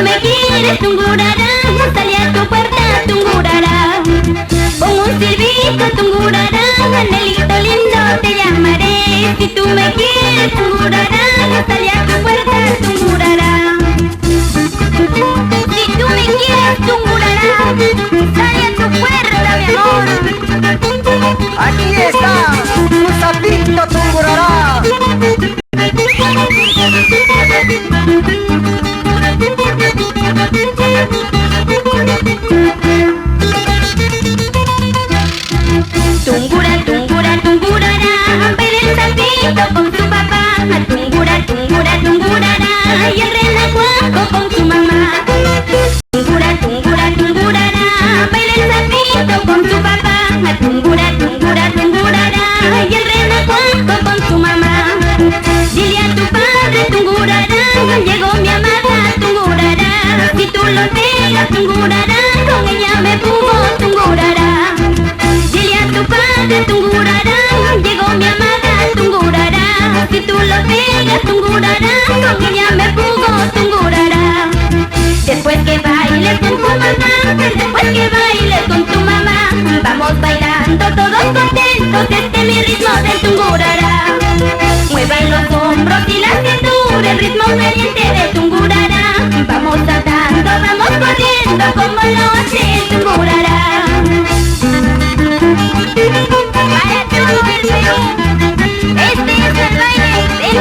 me quieres, tungurará, salí a tu puerta, tungurará. Con un silbito, tungurará, angelito lindo te llamaré. Si tú me quieres, tungurará, salí a tu puerta, tungurará. Si tú me quieres, tungurará, salí a tu puerta, mi amor. Aquí está, tu sapito tungurará. Tungura, tungura, tungurará, baila el sapito con su papá. Tungura, tungura, tungurará, y el renacuajo con su mamá. Tungura, tungura, tungurará, baila el sapito con su papá. Tungura, tungura, tungurará, y el renacuajo con su mamá. Dile a tu padre, tungurará, llegó mi amada, tungurará. Si tú lo dejas, tungurará, con ella me fumo, tungurará. Dile a tu padre, tungurará, llegó mi amada, tungurará. Si tú lo dejas, tungurará, con ella me fugo, tungurará. Después que bailes con tu mamá, después que bailes con tu mamá, vamos bailando todos contentos, este es mi ritmo del tungurará. Muevan los hombros y la cintura, el ritmo caliente de tungurará. Vamos saltando, vamos corriendo, como lo hace el tungurará. Para todo el Perú, este es el baile del